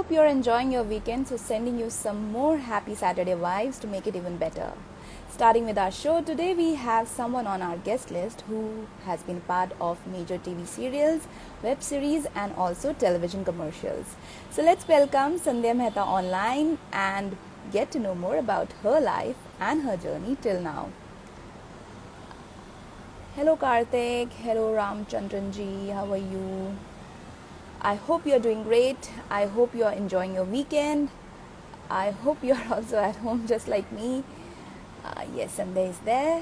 Hope you're enjoying your weekend, so sending you some more happy Saturday vibes to make it even better. Starting with our show, today we have someone on our guest list who has been part of major TV serials, web series, and also television commercials. So let's welcome Sandhya Mehta online and get to know more about her life and her journey till now. Hello Karthik, hello Ramchandran ji, how are you? I hope you're doing great. I hope you're enjoying your weekend. I hope you're also at home just like me. Yes, Sunday is there.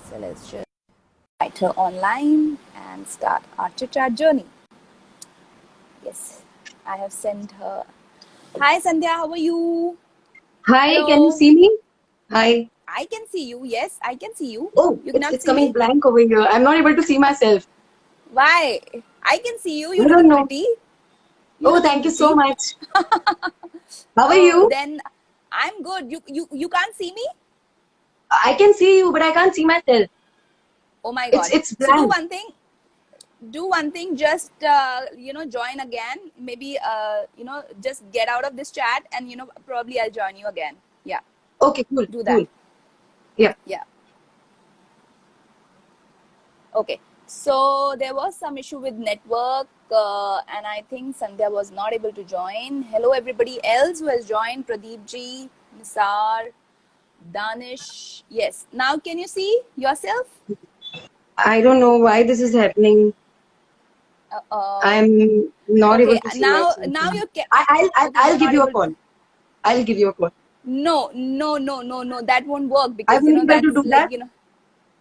So let's just invite her online and start our chit chat journey. Yes, I have sent her. Hi Sandhya, how are you? Hi, can you Hello. see me? Hi. I can see you. Yes, I can see you. Oh, You it's cannot it's see me? coming blank over here. I'm not able to see myself. Why? I can see you. I You're don't looking know. pretty. You're Oh, looking thank you so pretty. much. How are Oh, you? then I'm good. You can't see me? I can see you, but I can't see myself. Oh my It's god. it's So blank. do one thing, just join again, maybe just get out of this chat, and probably I'll join you again. Yeah, Okay, cool, do that. cool. Yeah. Yeah. Okay, so there was some issue with network, and I think Sandhya was not able to join. Hello everybody else who has joined: Pradeep ji, Nisar, Danish. Yes, now can you see yourself? I don't know why this is happening. I'm not Okay, able to see myself. now you can. Okay, I'll you're give not you a able. call. I'll give you a call. No, that won't work, I because won't able to that's do like, that.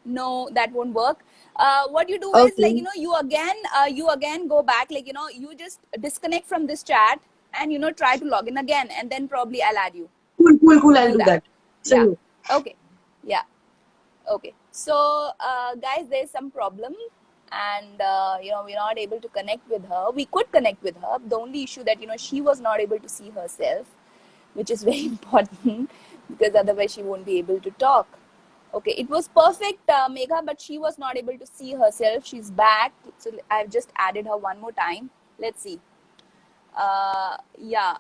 no, that won't work. What you do is, like, Okay. you again go back, like, you just disconnect from this chat, and try to log in again, and then probably I'll add you. Cool, cool, cool. I'll Do do that. that. Yeah. So, Okay. Yeah. Okay. So, guys, there's some problem, and we're not able to connect with her. We could connect with her. The only issue that she was not able to see herself, which is very important, because otherwise she won't be able to talk. Okay, it was perfect, Megha, but she was not able to see herself. She's back, so I've just added her one more time. Let's see. Yeah.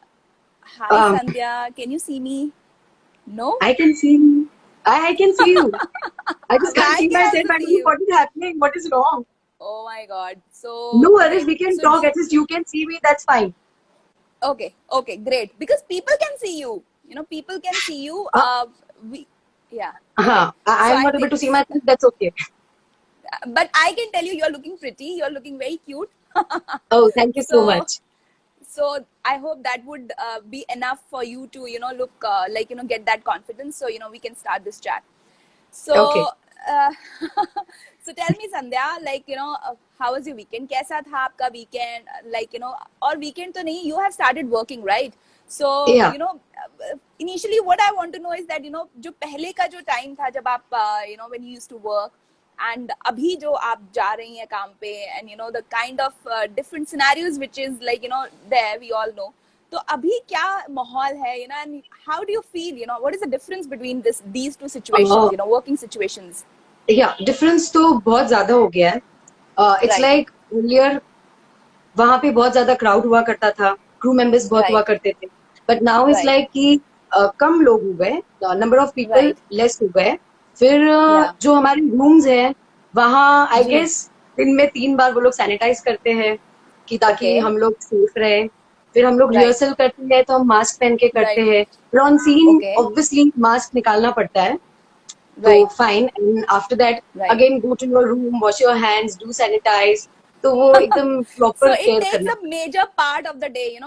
Hi, um, Sandhya. Can you see me? No? I can see you. I can see you. I just But can't I see can myself. also I don't see know you. what is happening. What is wrong? Oh my God. No So, worries, okay. we can So talk. At least you can see me. That's fine. okay, great. Because people can see you. People can see you. Uh, We, yeah. Okay. So I'm I not able think, to see myself. That's okay. but I can tell you, you're looking pretty. You're looking very cute. Oh, thank you so So, much. I hope that would be enough for you to look like, get that confidence, so we can start this chat. Okay. So, uh, so tell me, Sandhya, like, how was your weekend? कैसा था आपका weekend? Like, or weekend तो नहीं, you have started working, right? So, Yeah. initially what I want to know is that, जो पहले का जो time था जब आप, when you used to work, and अभी जो आप जा रही हैं काम पे, and the kind of different scenarios which is like, there, we all know. तो अभी क्या माहौल है, and how do you feel, what is the difference between these two situations, Uh, working situations? yeah. Difference तो बहुत ज़्यादा हो गया है. It's Right, like earlier वहाँ पे बहुत ज़्यादा crowd हुआ करता था. Crew members बहुत हुआ right, करते थे. But now it's right, like कि कम लोग हो गए. Number of people right. less हो गए. फिर Yeah. जो हमारे rooms हैं वहाँ I जी. guess दिन में 3 बार वो लोग सैनिटाइज करते हैं कि ताकि Okay. हम लोग सेफ रहे. फिर हम लोग Right, रिहर्सल करते हैं तो हम मास्क पहन के करते right. हैं. फिर on scene Okay. Obviously mask निकालना पड़ता है. तो Right, fine. And after that right. Again go to your room, wash your hands, do sanitise. तो वो एकदम So proper it care takes करना a पड़ता major part of the day,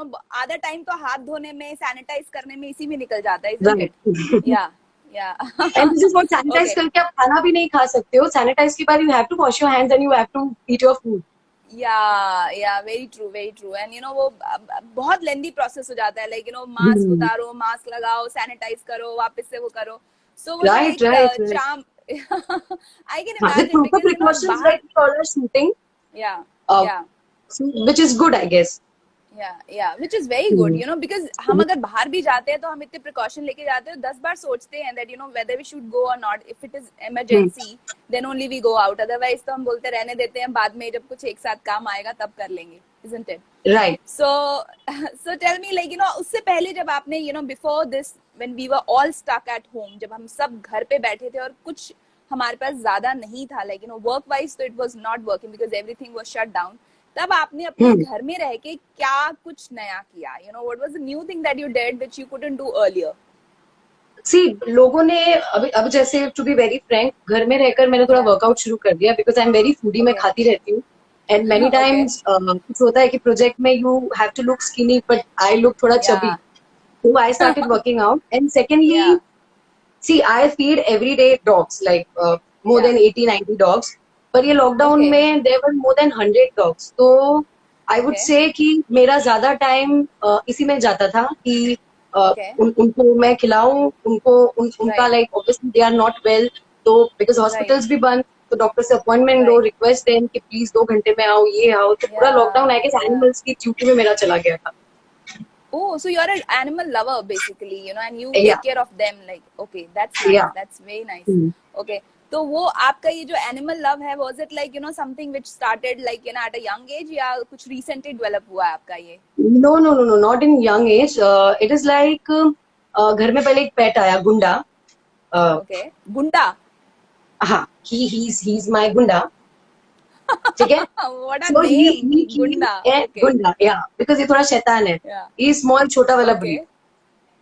आधा टाइम तो हाथ धोने में, सैनिटाइज करने में, इसी में निकल जाता है, है. isn't it? Right. Yeah, yeah. And this is what sanitise Okay. करके आप खाना भी नहीं खा सकते हो. सैनिटाइज के बाद you have to wash your hands and you have to eat your food. Yeah very true, very true. And वो बहुत लेंदी प्रोसेस हो जाता है, लाइक मास्क उतारो, मास्क लगाओ, सैनिटाइज करो, वापस से वो करो. सो वो जो राइट, एक right, right. Charm, I can हाँ, the imagine, proper because precautions बाहर. that we all are shooting, या uh, या which is good, I guess. या which is very good, because हम अगर बाहर भी जाते हैं तो हम इतने प्रिकॉशन लेके जाते हैं, 10 बार सोचते हैं that whether we should go और not. If it is emergency, then only we go out. Otherwise तो हम बोलते रहने देते हैं, बाद में जब कुछ एक साथ काम आएगा तब कर लेंगे, isn't it? Right. So so tell me, like, उससे पहले जब आपने, before this, when we were all stuck at home, जब हम सब घर पे बैठे थे और कुछ हमारे पास ज्यादा नहीं था, like, work wise, तो it was not working because everything was shut down. तब आपने अपने Hmm. घर में रह के क्या कुछ नया किया? What was the new thing that you did which you couldn't do earlier? सी लोगों ने अब जैसे टू बी वेरी फ्रैंक, घर में रहकर मैंने थोड़ा Yeah. वर्कआउट शुरू कर दिया because I am very foodie, मैं Okay. खाती रहती हूँ. And many Okay. टाइम्स कुछ होता है कि प्रोजेक्ट में you have to look skinny but I look थोड़ा chubby. Yeah. So I started working out. And secondly, Yeah. see, I feed everyday dogs, like more Yeah. than 80-90 dogs. पर ये lockdown Okay. में there were more than 100 dogs. तो I would Okay. say कि मेरा ज्यादा time इसी में जाता था कि Okay. उनको मैं खिलाऊं, उनका Right. like obviously they are not well, तो because Right. hospitals भी बंद, तो डॉक्टर से अपॉइंटमेंट लो, Right. रिक्वेस्ट दें कि प्लीज 2 घंटे में आओ, ये आओ. तो पूरा लॉकडाउन Yeah. आए के Yeah. एनिमल्स की ड्यूटी में मेरा चला गया था. Oh, so you're an animal lover basically, and you Yeah, take care of them. Like, okay, that's nice. yeah. That's very nice. Hmm. Okay. तो वो आपका ये जो एनिमल लव है, was it like, something which started like, at a young age, या कुछ recently develop हुआ है आपका ये? No, not in young age. It is like घर में पहले एक पेट आया, गुंडा. Okay. गुंडा. हाँ, he's my गुंडा. ठीक है. What a So name, he गुंडा. Okay. गुंडा, yeah, because ये थोड़ा शैतान है. Yeah. He is small, छोटा वाला breed. Okay.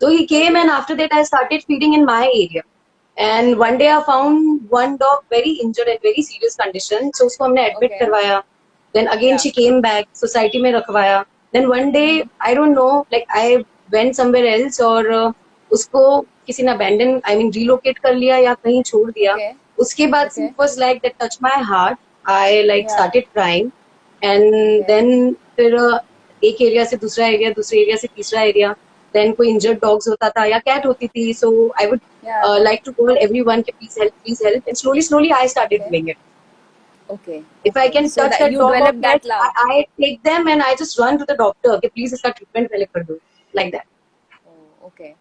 So he came Okay. and after that I started feeding in my area. And one day I found one dog very injured and very serious condition. So उसको हमने admit Okay. करवाया. Then again Yeah. she came back, society में रखवाया. Then one day I don't know, like I went somewhere else और उसको किसी ने abandon, I mean relocate कर लिया या कहीं छोड़ दिया. Okay. उसके बाद Okay. it was like that touched my heart. I like Yeah. started crying. And Okay. then फिर एक एरिया से दूसरा एरिया, दूसरे एरिया से तीसरा एरिया. Then कोई injured dogs होता था या cat होती थी. So I would Yeah. like to call everyone, please help. And slowly I started Okay. doing it. Okay. If I Okay. can So touch that that you dog or developed cat, that love. I take them and I just run to the doctor. Okay, please इसका treatment पहले कर दो. Like that. Oh, okay.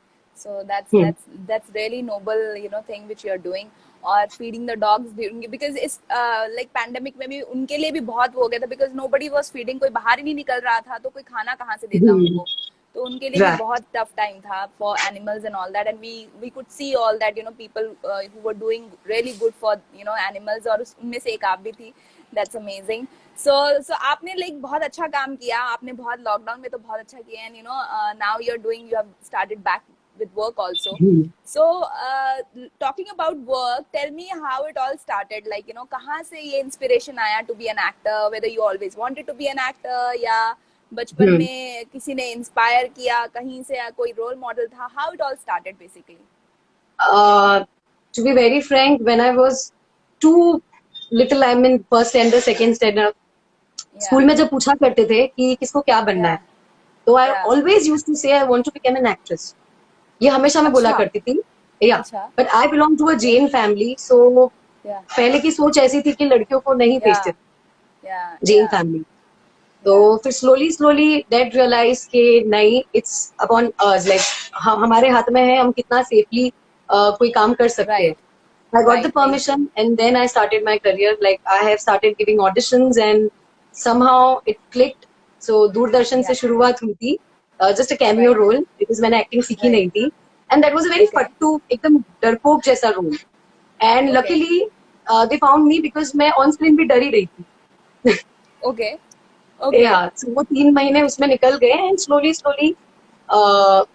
So that's Hmm. that's really noble, thing which you're doing. और feeding the dogs during, because इस like pandemic में भी उनके लिए भी बहुत वो हो गया था, because nobody was feeding, कोई बाहर ही नहीं निकल रहा था, तो कोई खाना कहाँ से देता उनको. तो उनके लिए भी Right. बहुत tough time था for animals and all that, and we could see all that, people who were doing really good for animals, और उनमें से एक आप भी थी. That's amazing. So आपने like बहुत अच्छा काम किया, आपने बहुत लॉकडाउन में तो बहुत अच्छा किया, and now you have started back with work also. So talking about work, tell me how it all started, like, कहाँ से ये inspiration आया to be an actor, whether you always wanted to be an actor या बचपन में किसी ने inspire किया कहीं से, या कोई रोल मॉडल था? How it all started basically? To be very frank, when I was too little, I'm in first standard, second standard. School में जब पूछा करते थे कि किसको क्या बनना है, तो I always used to say I want to become an actress. ये हमेशा मैं बोला करती थी. Yeah, but I belong to a Jain family, so पहले की सोच ऐसी थी कि लड़कियों को नहीं भेजते Jain family. तो फिर slowly that realize कि नहीं, it's upon us, like हमारे हाथ में है हम कितना safely कोई काम कर सकते हैं. I got the permission and then I started my career. Like I have started giving auditions and somehow it clicked. So Doordarshan से शुरुआत हुई थी, just a cameo role, because मैंने acting सीखी नहीं थी. And that was a very फट्टू, एकदम डरपोक जैसा role. And luckily they found me because मैं on screen भी डर ही रही थी. Okay. Yeah, so वो 3 महीने उसमें निकल गए and slowly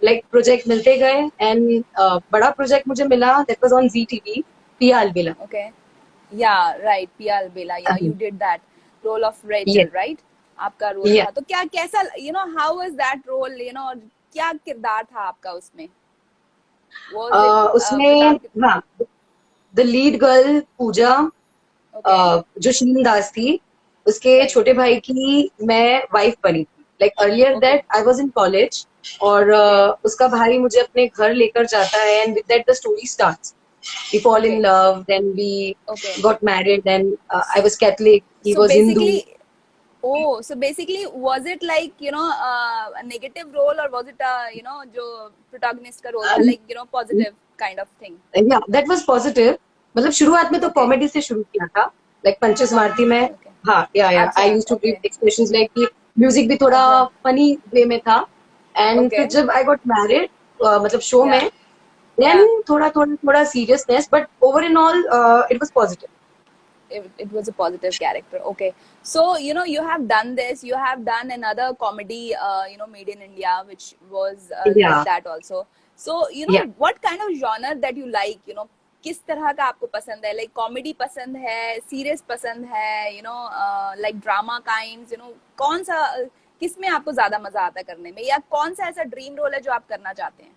like प्रोजेक्ट मिलते गए and बड़ा प्रोजेक्ट मुझे मिला, that was on ZTV, Pia Albela. Okay. Yeah, right. Pia Albela. Yeah, you did that role of Rachel, right? आपका रोल था. तो क्या कैसा, how was that role, और क्या किरदार था आपका उसमें? उसमें हाँ, the lead girl पूजा, जो शीन दास थी, उसके छोटे भाई की मैं वाइफ बनी थी. Like earlier that I was in college और उसका भाई मुझे अपने घर लेकर जाता है and with that the story starts. We fall in love, then we got married, then I was Catholic, he was Hindu. Oh, so basically was it like, a negative role, or was it जो protagonist का role था, like, positive kind of thing? Yeah, that was positive. मतलब शुरुआत में तो comedy से शुरू किया था, like पंचेस मारती में. हाँ, yeah, I used to give expressions like कि म्यूजिक भी थोड़ा अच्छा, फनी वे में था. एंड ओके, फिर जब आई गॉट मैरिड, मतलब शो या, में, या, देन थोड़ा seriousness, but over in all it was positive. it was a positive character. Okay, so you have done this. You have done another comedy, made in India, which was like या that also. So या what kind of genre that you like? किस तरह का आपको पसंद है? Like comedy पसंद है, serious पसंद है, like drama kinds, कौन सा, किस में आपको ज्यादा मजा आता है करने में, या कौन सा ऐसा ड्रीम रोल है जो आप करना चाहते हैं?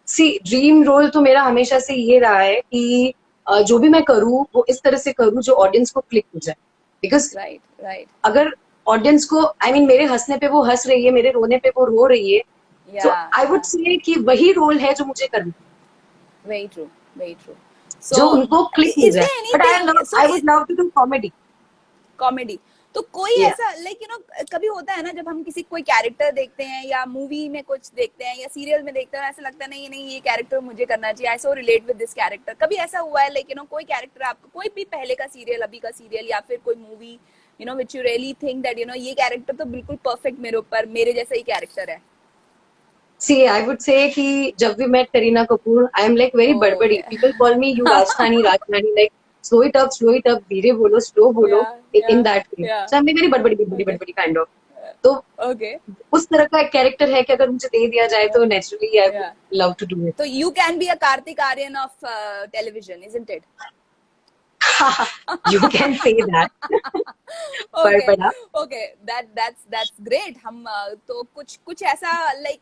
सी ड्रीम रोल तो मेरा हमेशा से ये रहा है कि जो भी मैं करूँ वो इस तरह से करूँ जो ऑडियंस को क्लिक हो जाए. बिकॉज Right, right, अगर ऑडियंस को, आई मीन, मेरे हंसने पे वो हंस रही है, मेरे रोने पे वो रो रही है, तो yeah, आई वुड yeah, से कि वही रोल है जो मुझे करना है, very true, very true. जो So, उनको क्लिक हो is जाए. there but anything? So, I would love to do comedy. Comedy, तो कोई या ऐसा लाइक कभी होता है ना, जब हम किसी कोई कैरेक्टर देखते हैं या मूवी में कुछ देखते हैं या सीरियल में देखते हैं, ऐसा लगता है नहीं नहीं ये कैरेक्टर मुझे करना चाहिए, आई सो रिलेट विद दिस कैरेक्टर. कभी ऐसा हुआ है लाइक कोई कैरेक्टर आपको, कोई भी पहले का सीरियल, अभी का सीरियल, या फिर कोई movie which you really think that ये कैरेक्टर तो बिल्कुल परफेक्ट मेरे ऊपर, मेरे जैसा ही कैरेक्टर है? सी आई वुड से कि जब we met Kareena Kapoor, I am like very बड़बड़ी. Okay, people call me you Rajasthani, Rajasthani, like slow it up, धीरे बोलो, स्लो बोलो, या, या, इन that way. Yeah, so I am very बड़बड़ी बड़बड़ी ओके, बड़बड़ी काइंड ऑफ. तो ओके, उस तरह का एक कैरेक्टर है कि अगर मुझे दे दिया जाए तो naturally I would yeah, love to do it. तो you can be a Kartik Aaryan of television, isn't it? You can say that. Okay, पर हाँ, ओके, दैट्स ग्रेट. हम तो कुछ कुछ ऐसा लाइक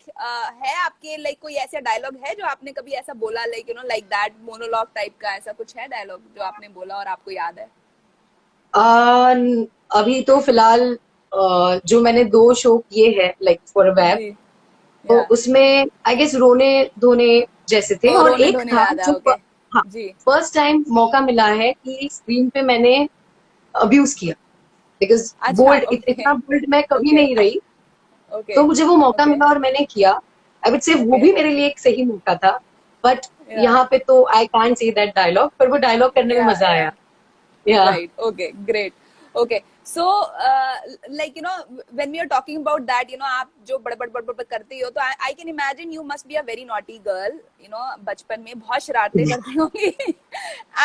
है आपके, लाइक कोई ऐसा डायलॉग है जो आपने कभी ऐसा बोला, like like that monologue type का, ऐसा कुछ है डायलॉग जो आपने बोला और आपको याद है? अभी तो फिलहाल जो मैंने 2 शो किए हैं लाइक फॉर अ वेब, जी, तो या, उसमें आई गेस रोने धोने जैसे थे. ओ और रोने एक धोने था याद है, जो ओके, हाँ, जी, फर्स्ट टाइम मौका मिला है कि स्क्रीन पे मैंने अब्यूज किया. बिकॉज अच्छा, बोल्ड, ओके, इतना बोल्ड मैं कभी ओके, नहीं रही. ओके, तो मुझे वो मौका ओके, मिला और मैंने किया. आई वुड से वो ओके, भी मेरे लिए एक सही मौका था. बट या, यहाँ पे तो I can't say that dialogue, पर वो डायलॉग करने में या, मजा या, आया. या right, okay, great. Okay, so like when we are talking about that, आप जो बड़बड़ करती हो, तो I can imagine you must be a very naughty girl, बचपन में बहुत शरारतें करती होंगी.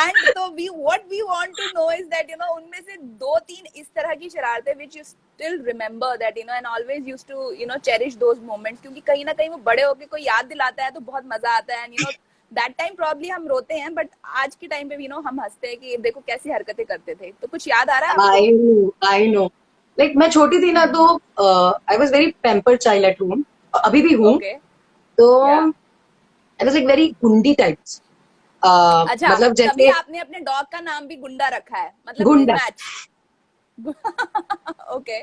And तो what we want to know is that उनमें से 2-3 इस तरह की शरारतें which you still remember that and always used to cherish those moments, क्योंकि कहीं ना कहीं वो बड़े होके कोई याद दिलाता है तो बहुत मजा आता है. And दैट टाइम प्रॉब्ली हम रोते हैं, बट आज के टाइम पे भी हम हंसते हैं कि देखो कैसी हरकतें करते थे. तो कुछ याद आ रहा है आपको? I know. लाइक मैं छोटी थी ना, तो I was very pamper child at home. अभी भी हूँ. ओके, तो yeah, I was like very गुंडी टाइप्स. अच्छा, मतलब तभी जैसे आपने अपने डॉग का नाम भी गुंडा रखा है, मतलब गुड गुंडा. Match. Okay,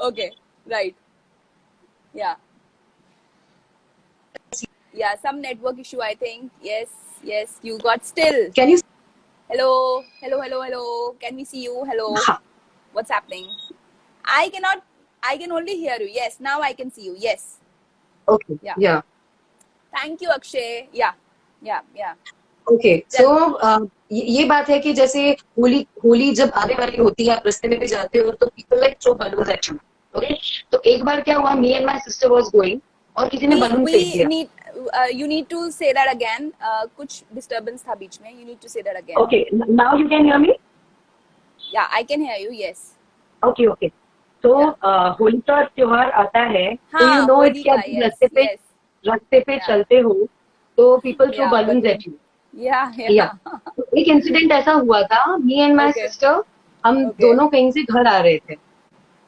okay, right, yeah, yeah, some network issue I think. Yes, yes, you got still. Can you? Hello, hello, hello, hello, can we see you? Hello, हाँ. what's happening? I cannot, I can only hear you. Yes, now I can see you. Yes, okay. yeah, या thank you, Akshay. Yeah, yeah, yeah, okay. So tell me. ये बात है कि जैसे होली होली जब आने वाली होती है, आप रास्ते में भी जाते हो, तो people like throw balloons at you. Okay. तो एक बार क्या हुआ, me and my sister was going, और किसी ने बलून फेंक We दिया. need, you need to say that again. कुछ disturbance था बीच में. You need to say that again. Okay, now you can hear me. Yeah, I can hear you. Yes. Okay okay. तो Yeah. Holi का त्योहार आता है, तो हाँ, यू नो इट, होली क्या का. Yes, yes. रास्ते पे Yeah. चलते हो तो people throw Yeah, balloons balloon. At you. Yeah, yeah yeah. तो एक इंसिडेंट ऐसा हुआ था, me and my Okay. Sister, हम Okay. दोनों कहीं से घर आ रहे थे.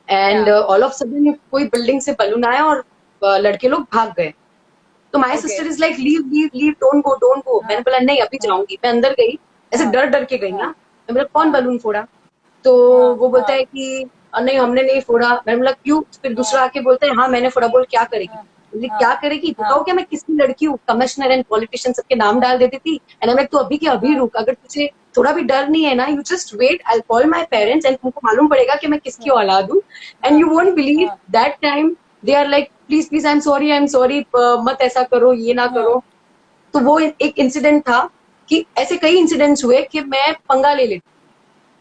And Yeah. All of sudden कोई बिल्डिंग से बलून आया और लड़के लोग भाग गए. तो my Okay. Sister is like leave leave leave, don't go don't go. मैंने हाँ, बोला नहीं, अभी हाँ, जाऊंगी. मैं अंदर गई, ऐसे हाँ, डर डर के गई ना. हाँ, मैं बोला कौन हाँ, बलून फोड़ा? तो हाँ, वो बोलता हाँ, है कि नहीं हमने नहीं फोड़ा. मैंने बोला क्यों? फिर हाँ, दूसरा आके बोलता है हाँ मैंने फोड़ा. बोल क्या करेगी? हाँ, बोली हाँ, क्या करेगी? हाँ, बताओ क्या मैं किसकी लड़की हूँ? कमिश्नर एंड पॉलिटिशियन सबके नाम डाल देती थी. एंड आई लाइक तो अभी के अभी हाँ, रुक, अगर तुझे थोड़ा भी डर नहीं है ना, you just wait, I call my हाँ, पेरेंट्स एंड तुमको मालूम पड़ेगा कि मैं किसकी हाँ, औलाद हूँ. एंड हाँ, यू वोंट बिलीव हाँ, that time they are like please please I am sorry, मत ऐसा करो, ये ना हाँ, करो. तो वो एक इंसिडेंट था कि ऐसे कई इंसिडेंट्स हुए कि मैं पंगा ले लेती.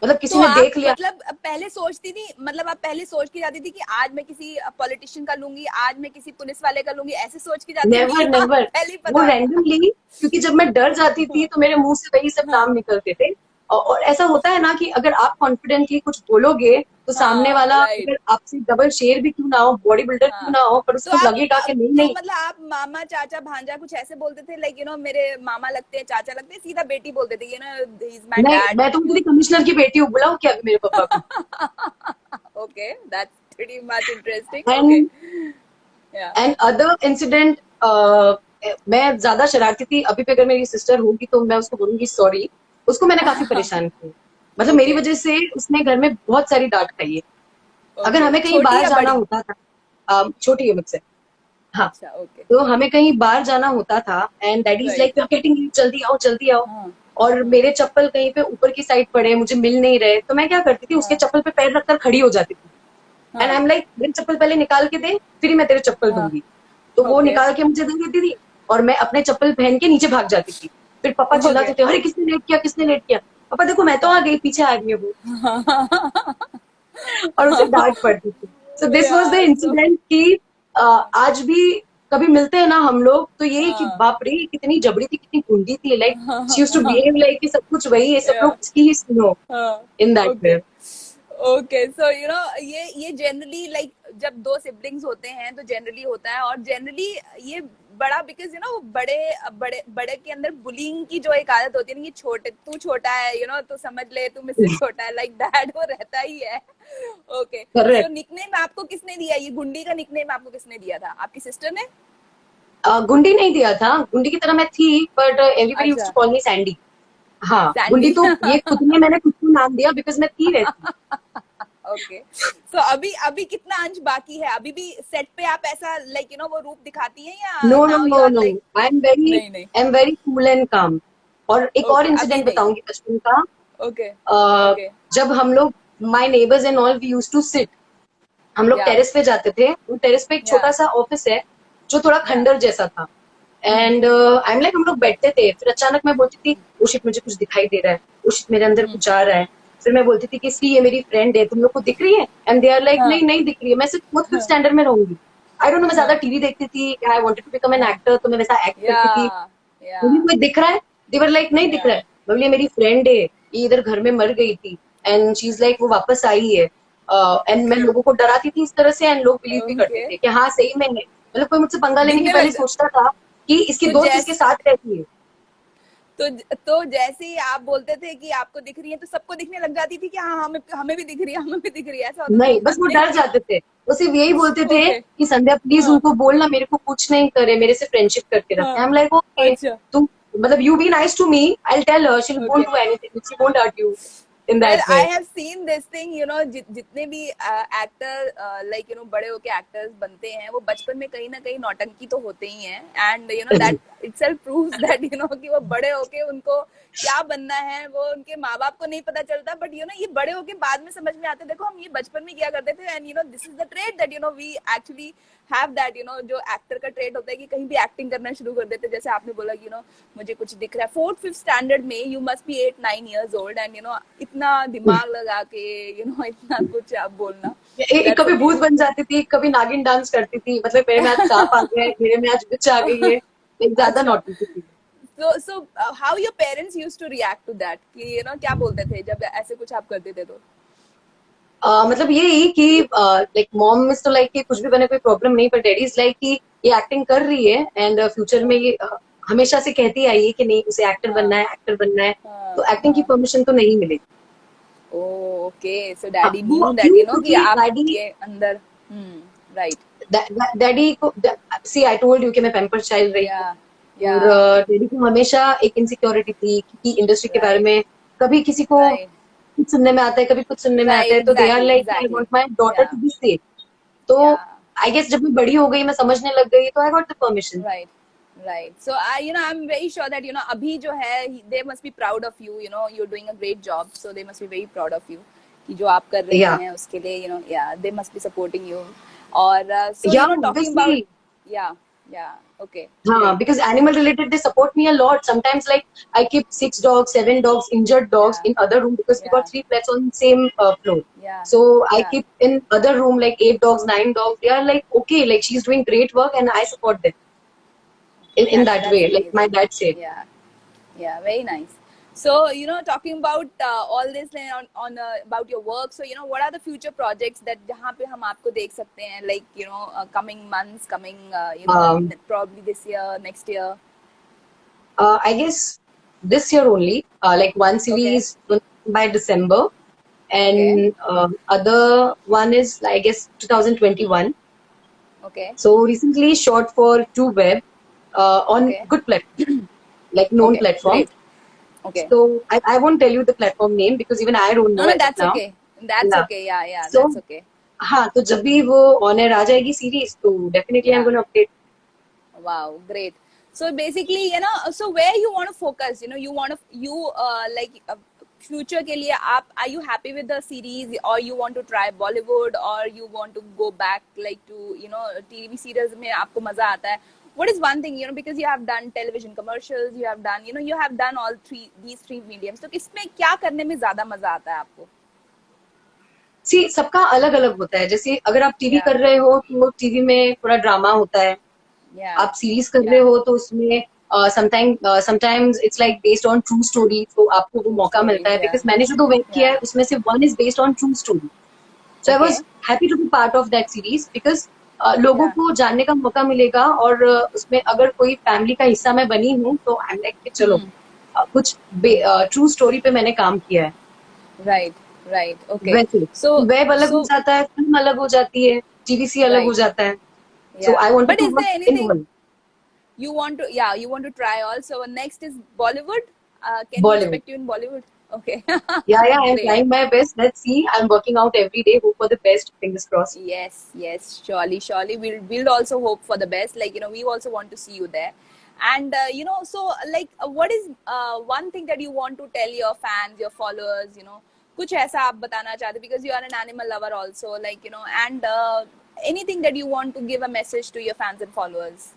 मतलब किसी तो ने आप देख लिया। मतलब पहले सोचती थी, मतलब आप पहले सोच के जाती थी कि आज मैं किसी पॉलिटिशियन का लूंगी, आज मैं किसी पुलिस वाले का लूंगी, ऐसे सोच के जाती थी नेवर या नेवर, पहले ही वो पता था? रैंडमली, क्योंकि जब मैं डर जाती थी तो मेरे मुंह से वही सब नाम हाँ निकलते थे। और ऐसा होता है ना कि अगर आप कॉन्फिडेंटली कुछ बोलोगे तो सामने हाँ वाला राइट अगर आपसे डबल शेर भी क्यों ना हो, बॉडी बिल्डर क्यों हाँ। ना हो, पर तो उसको आप लगेगा कि नहीं तो नहीं। मतलब आप मामा चाचा भांजा कुछ ऐसे बोलते थे, लाइक मेरे मामा लगते हैं, चाचा लगते हैं, सीधा बेटी बोलते थे, ही इज माय नहीं, डैड? मैं तो उनकी कमिश्नर की बेटी हूँ, बुलाओ क्या मेरे पापा को। Okay, that's pretty much interesting. Okay, and या एंड अदर इंसिडेंट, मैं ज्यादा शरारती थी। अभी भी अगर मेरी सिस्टर होगी तो मैं उसको बोलूंगी सॉरी। उसको मैंने काफी परेशान किया, मतलब मेरी ओके वजह से उसने घर में बहुत सारी डांट खाई है। अगर ओके, हमें कहीं छोटी बाहर या जाना बड़ी? होता था, छोटी है मुझसे, हाँ, अच्छा ओके, तो हमें कहीं बाहर जाना होता था and daddy is like right, you are getting, जल्दी आओ जल्दी आओ। हाँ और हाँ मेरे चप्पल कहीं पे ऊपर की साइड पड़े, मुझे मिल नहीं रहे, तो मैं क्या करती थी, उसके हाँ चप्पल पे पैर रखकर खड़ी हो जाती थी। एंड आई हाँ एम लाइक, मेरी चप्पल पहले निकाल के दे, फिर ही मैं तेरे चप्पल हाँ, दूंगी। तो वो ओके निकाल के मुझे दे देती थी और मैं अपने चप्पल पहन के नीचे भाग जाती थी। फिर पापा ओके, चिल्लाते थे, अरे किसने लेट किया, किसने लेट किया। पापा देखो मैं तो आ हाँ गई, पीछे आ गई है वो। और उसे डांट हाँ पड़ती थी। सो दिस वाज द यार सो इंसिडेंट कि आज भी कभी मिलते हैं ना हम लोग तो यही कि हाँ बाप रे कितनी जबड़ी थी, कितनी गुंडी थी, लाइक शी यूज्ड टू हाँ बिहेव लाइक कि सब कुछ वही है, सब या लोग उसकी ही सुनो, हाँ in that okay way. Okay, so ये जनरली लाइक जब दो सिबलिंग्स होते हैं तो जनरली होता है, और जनरली ये बड़ा बिकॉज वो बड़े बड़े बड़े के अंदर बुलिंग की जो एक आदत होती है ना, ये छोटे तू छोटा है, तो समझ ले तू मुझसे छोटा है, लाइक दैट वो रहता ही है। Okay, so correct. निकनेम आपको किसने दिया, ये गुंडी का निकनेम आपको किसने दिया था, आपकी सिस्टर ने? गुंडी नहीं दिया था, गुंडी की तरह मैं थी, बट एवरीबडी यूज्ड टू अच्छा, कॉल मी सैंडी। हाँ, गुंडी सैंडी। तो ये खुद ने, मैंने खुद को नाम दिया बिकॉज मैं थी वैसी। ओके, सो अभी अभी कितना अंश बाकी है, अभी भी सेट पे आप ऐसा लाइक वो रूप दिखाती हैं, yeah no no now you know are no, like? नहीं नहीं, I am very cool and calm. और एक और ओके अभी इंसिडेंट नहीं, बताऊंगी बचपन का। ओके अ, ओके, जब हम लोग, my neighbours and all, we used to sit, हम लोग या टेरेस पे जाते थे। वो टेरेस पे एक या छोटा सा ऑफिस है जो थोड़ा या खंडर जैसा था। एंड आई एम लाइक, हम लोग बैठते थे, फिर अचानक मैं बोलती थी ओ शिट मुझे कुछ दिखाई दे रहा है, ओ शिट मेरे अंदर कुछ आ रहा है। फिर मैं बोलती थी कि सी ये मेरी फ्रेंड है, तुम लोग को दिख रही है? एंड दे आर लाइक हाँ नहीं नहीं दिख रही है, मैं सिर्फ फोर्थ फिफ्थ हाँ स्टैंडर्ड में रहूंगी। आई डोंट नो, मैं ज्यादा हाँ टीवी देखती थी, I wanted to become an हाँ, एक्टर, तो मैं वैसा एक्ट या करती थी। या मुझे कोई दिख रहा है? देवर लाइक नहीं दिख या रहा है। मैं बोली, ये मेरी फ्रेंड है, ये इधर घर में मर गई थी, एंड शी इज लाइक वो वापस आई है। एंड मैं ओके लोगों को डराती थी इस तरह से, एंड लोग बिलीव भी करते ओके, थे कि हाँ सही में है। मतलब कोई मुझसे पंगा लेने के दिखने पहले लग जा, सोचता था कि इसकी तो दोस्त इसके जैस साथ रहती है। तो तो जैसे ही आप बोलते थे कि आपको दिख रही है, तो सबको दिखने लग जाती थी कि हाँ हमें हमें भी दिख रही है, हमें भी दिख रही है, ऐसा होता था नहीं, क्या? बस वो डर नहीं, जाते थे। वो सिर्फ यही बोलते थे ओके, कि संध्या प्लीज हाँ उनको बोलना मेरे को कुछ नहीं करे, मेरे से फ्रेंडशिप करके रखे। हाँ, आई एम लाइक ओके, अच्छा तुम मतलब you be nice to me, I will tell her, she okay. Won't do anything, she won't hurt you, in well that I way. Have seen this thing, जितने भी actor like बड़े होके actors बनते हैं, वो बचपन में कहीं ना कहीं नौटंकी तो होते ही हैं, and that itself proves that कि वो बड़े होके उनको क्या बनना है वो उनके माँ बाप को नहीं पता चलता, बट ये बड़े होके बाद में समझ में आते, देखो हम ये बचपन में किया करते थे, and this is the trait that we actually have that, जो एक्टर का ट्रेट होता है कि कहीं भी एक्टिंग करना शुरू कर देते, जैसे आपने बोला कि मुझे कुछ दिख रहा है, फोर्थ फिफ्थ स्टैंडर्ड में, you must be 8 9 years old, and इतना दिमाग लगा के इतना कुछ आप बोलना, दैट्स कभी भूत अमेजिंग। बन जाती थी, कभी नागिन डांस करती थी, मतलब मेरे में आज सांप आ गया है, मेरे में आज विच आ गई है, एक ज्यादा अच्छा, नौटंकी थी। so how your parents used to react to that, कि क्या बोलते थे जब ऐसे कुछ आप करते थे तो? मतलब यही कि लाइक मॉम इज तो लाइक कि कुछ भी बने कोई प्रॉब्लम नहीं, पर डैडी इज लाइक कि ये एक्टिंग कर रही है एंड फ्यूचर में हाँ ये हमेशा से कहती आई है कि नहीं उसे एक्टर हाँ बनना है, एक्टर बनना है। हाँ तो एक्टिंग की हाँ, परमिशन तो नहीं मिलेगी। ओके, सो हाँ, डैडी वो न्यू दैट क्यों, कि क्योंकि डैडी, आपके अंदर, राइट, डैडी को, सी आई टोल्ड यू कि मैं पैम्पर चाइल्ड रही या हूँ। या और डैडी को हमेशा एक इनसिक्योरिटी थी कि इंडस्ट्री के बारे राइट में कभी किसी को राइट कुछ सुनने में आता है, कभी कुछ सुनने में आता राइट, है, तो they are exactly like I exactly, want my daughter yeah to be safe. तो या आई गेस जब मैं बड़ी हो गई, मैं समझने लग गई, तो I got the permission. Right right, so I I'm very sure that अभी जो है they must be proud of you, you're doing a great job, so they must be very proud of you कि जो आप कर रही या हैं उसके लिए, yeah, they must be supporting you, और so या talking about, obviously. yeah, Yeah. Okay. हाँ, Great. because animal related they support me a lot. Sometimes like I keep 6 dogs, 7 dogs, injured dogs Yeah. in other room because we Yeah. got 3 flats on same floor. Yeah. So I Yeah. keep in other room like 8 dogs, 9 dogs. They are like okay, like she's doing great work and I support them in that That's way. Like my amazing. dad said. Yeah. Yeah, very nice. So, talking about all this and on about your work. So, what are the future projects that जहाँ पे हम आपको देख सकते हैं, like, coming months, coming, Um, probably this year, next year. I guess this year only, like one Okay. series by December, Okay. and other one is I guess 2021. Okay. So recently shot for TrueWeb on Okay. good platform, like known Okay. platform. Great. Okay. So I won't tell you the platform name because even I don't No, know no, as of that's now. okay. That's Yeah. okay. Yeah, yeah, So that's okay. हाँ, तो जब भी वो on air आ जाएगी series तो definitely I am Yeah. Gonna update. Wow, great. So basically, so where you want to focus, you want to, like, future के लिए आप, are you happy with the series, or you want to try Bollywood, or you want to go back like to, TV series में आपको मजा आता है? What is one thing, because you have done television commercials, you have done, you have done all these three mediums. तो किसमें क्या करने में ज्यादा मजा आता है आपको? सी सबका अलग अलग होता है. जैसे अगर आप टीवी Yeah, कर रहे हो तो टीवी में थोड़ा ड्रामा होता है. yeah, आप सीरीज कर रहे yeah. हो तो उसमें sometimes it's like based on true story, तो आपको वो True मौका story. मिलता है. Yeah, बिकॉज मैंने जो दो वेब किया yeah. है उसमें से one is based on true story. So I Okay. Was happy to be part of that series because लोगों Yeah. को जानने का मौका मिलेगा. और उसमें अगर कोई फैमिली का हिस्सा मैं बनी हूँ तो आई एम लाइक चलो कुछ ट्रू स्टोरी पे मैंने काम किया है. Right, right. Okay. वैसे So, वेब अलग हो so जाता है, फिल्म अलग हो जाती है, टीवीसी अलग हो right. जाता है. So Yeah. I wanted But to is work there in anything one. you want to, yeah, you want to try also? Next is Bollywood. Can we Bollywood. expect you in Bollywood? Okay. Yeah, I'm Great. trying my best. Let's see. I'm working out every day. Hope for the best. Fingers crossed. Yes, yes, surely, surely. We'll also hope for the best. Like, we also want to see you there. And, so, like, what is one thing that you want to tell your fans, your followers, कुछ ऐसा आप बताना चाहते, because you are an animal lover also, like, and anything that you want to give a message to your fans and followers.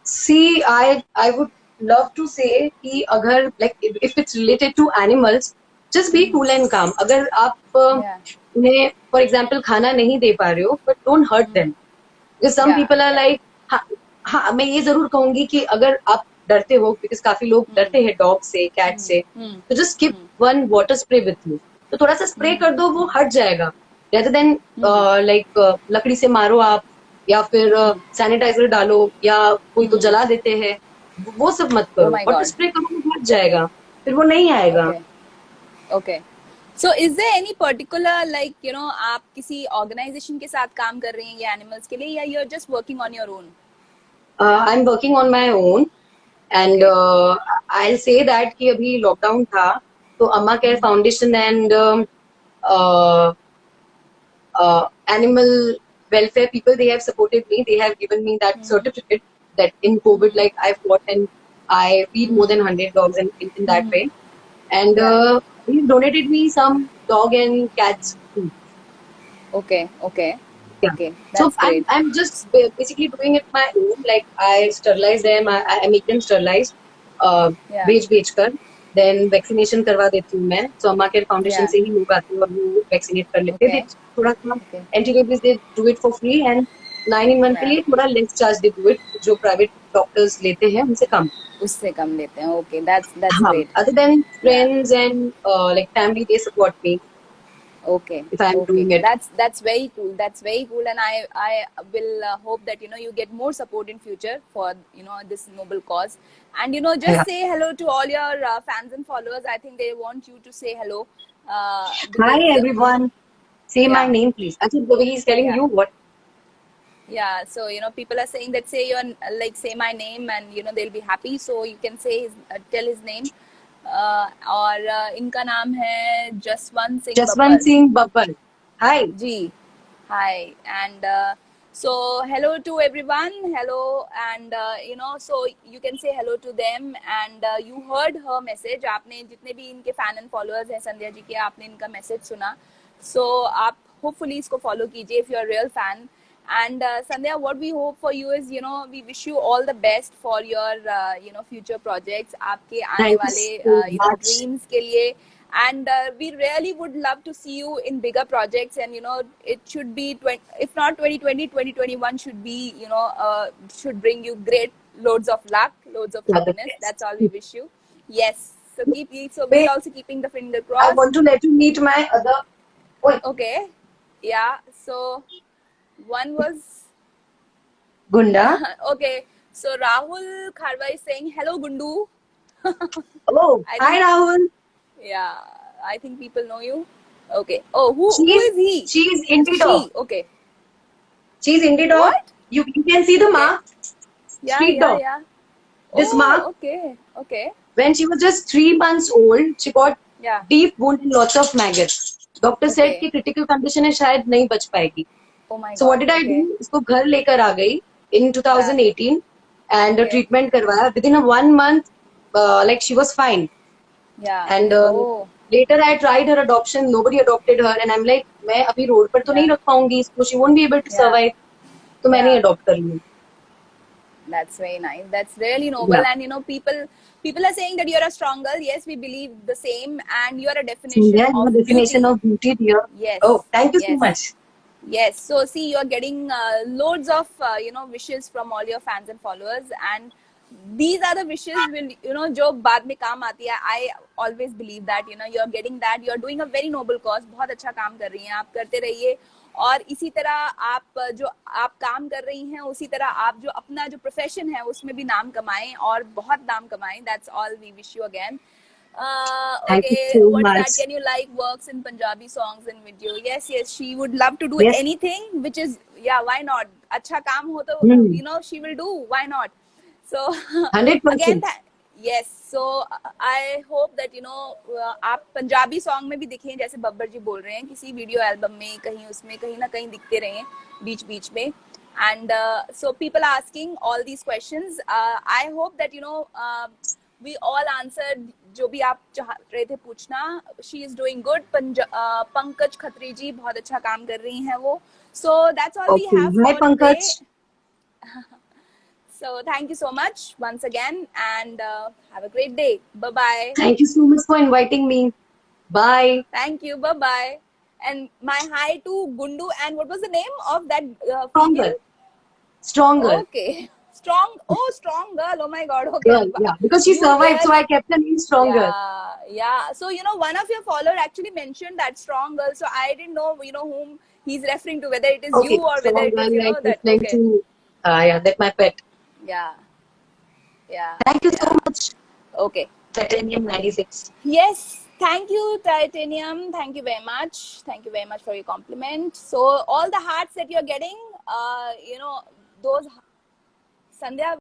See, I would love to say कि अगर like if it's related to animals, just be cool and calm. अगर आप Yeah. उन्हें for example खाना नहीं दे पा रहे हो, but don't hurt them. Because some Yeah, people are yeah. like, हाँ मैं ये जरूर कहूंगी कि अगर आप डरते हो, because काफी लोग डरते हैं डॉग से, कैट से, तो just keep one water spray with you. तो थोड़ा सा स्प्रे कर दो, वो हट जाएगा. Rather than like लकड़ी से मारो आप, या फिर सैनिटाइजर डालो, या कोई तो जला देते हैं, वो सब मत Oh करो. my water God. स्प्रे करो, वो हट Okay. जाएगा, फिर वो नहीं आएगा. Okay. Okay. So is there any particular, like, आप किसी organization के साथ काम कर रहे हैं ये animals के लिए, या you're just working on your own? I'm working on my own. And I say that कि अभी लॉकडाउन था तो अम्मा care foundation and animal welfare people, they have supported me. They have given me that certificate that in COVID, like I fought and I feed more than 100 dogs in that way. And Yeah. he donated me some dog and cats food. Okay. Okay. Yeah. Okay. So That's great. I'm just basically doing it my own. Like I sterilize them. I make them sterilized. Yeah. बेच कर then vaccination करवा देती हूँ मैं. तो अम्मा care foundation Yeah. से ही लोग आते हैं और वो वैक्सीनेट कर लेते हैं. Okay. थोड़ा सा Okay. Anti rabies they do it for free, and 9 in 1 के Yeah. लिए थोड़ा less charge they do it. जो प्राइवेट डॉक्टर्स लेते हैं उनसे कम. उससे कम लेते हैं. Okay. That's हाँ, great. Other than Yeah. Friends and like family, they support me Okay. If I am Okay. Doing it. That's very cool. That's very cool, and I will hope that you get more support in future for this noble cause. And just say hello to all your fans and followers. I think they want you to say hello. Hi Because everyone, say my yeah, name please. Actually, he is telling yeah, you what. yeah. So people are saying that say your like say my name, and they'll be happy. So you can say tell his name. और इनका नाम है Jaswant Singh Jaswant Babbar Singh Babbar. Hi. Ji. Hi. And so hello to everyone. Hello. And so you can say hello to them. And you heard her message. आपने जितने भी इनके fan and followers हैं संध्या जी के, आपने इनका message सुना. So आप hopefully इसको follow कीजिए if you're a real fan. And Sandhya, what we hope for you is, we wish you all the best for your, future projects, आपके आने Thank you वाले, so much. dreams के लिए. And we really would love to see you in bigger projects. And, it should be, if not 2020, 2021 should be, should bring you great loads of luck, loads of Yeah, the happiness. best. That's all we wish you. Yes. So so Wait, we're also keeping the finger I crossed. want to let you meet my other. Wait, Okay. Yeah. So one was Gunda. okay. So Rahul Kharwa is saying hello, Gundu. Oh, I hi think, Rahul. yeah, I think people know you. Okay. Oh, who She's is he? she's indie She. dog. Okay. She's indie dog. What? You can see the Okay. mark. Yeah, Street yeah, dog. yeah. This Oh, mark. okay. Okay. When she was just 3 months old, she got Yeah. deep wound and lots of maggots. Doctor said Okay. कि critical condition है शायद नहीं बच पाएगी. Oh my So what God. did I Okay. do? इसको घर लेकर आ गई in 2018 and Okay. treatment करवाया. Within a 1 month, like she was fine. Yeah. And Oh. later I tried her adoption. Nobody adopted her, and I'm like, मैं अभी road पर तो Yeah. नहीं रख पाऊंगी इसको. She won't be able to Yeah. survive. तो मैंने Yeah. adopt कर ली. That's very nice. That's really noble. Yeah. And people are saying that you're a strong girl. Yes, we believe the same. And you're a definition Yeah, of definition beauty. of beauty, dear. Yes. Oh, thank you so Yes. much. Yes. So see, you're getting loads of wishes from all your fans and followers, and these are the wishes will जो बाद में काम आती है. I always believe that you're getting that. You're doing a very noble cause. बहुत अच्छा काम कर रही हैं आप. करते रहिए. और इसी तरह आप जो आप काम कर रही हैं उसी तरह आप जो अपना जो प्रोफेशन है उसमें भी नाम कमाएं और बहुत नाम कमाएं. That's all we wish you again. Thank you Okay, so what's much. that? Can you like works in Punjabi songs and video? Yes, she would love to do Yes. anything, which is, yeah, why not? अच्छा काम हो तो, she will do. Why not? So 100%. again, yes. So I hope that आप Punjabi song में भी दिखें जैसे बब्बर जी बोल रहे हैं किसी वीडियो एल्बम में कहीं उसमें कहीं ना कहीं दिखते रहें बीच बीच में. And so people are asking all these questions. I hope that we all answered जो भी आप चाह रहे थे पूछना. She is doing good. Pankaj Khatri जी बहुत अच्छा काम कर रही हैं वो. So that's all we have Hi, for Pankaj. today. So thank you so much once again, and have a great day. Bye bye. Thank you so much for inviting me. Bye. Thank you. Bye bye. And my hi to Gundu. And what was the name of that Stronger. female? Stronger. Okay. Strong. Oh, strong girl. Oh my God. Okay. Girl, yeah. Because she You survived, so really- I kept her name Stronger. Yeah. So one of your followers actually mentioned that strong girl. So I didn't know whom he's referring to, whether it is Okay, you or whether it is like that. referring Okay. to, yeah, that my pet. Yeah. Yeah. Thank you so much. Okay. Titanium 96. Yes, thank you, Titanium. Thank you very much. Thank you very much for your compliment. So all the hearts that you're getting, those Sandhya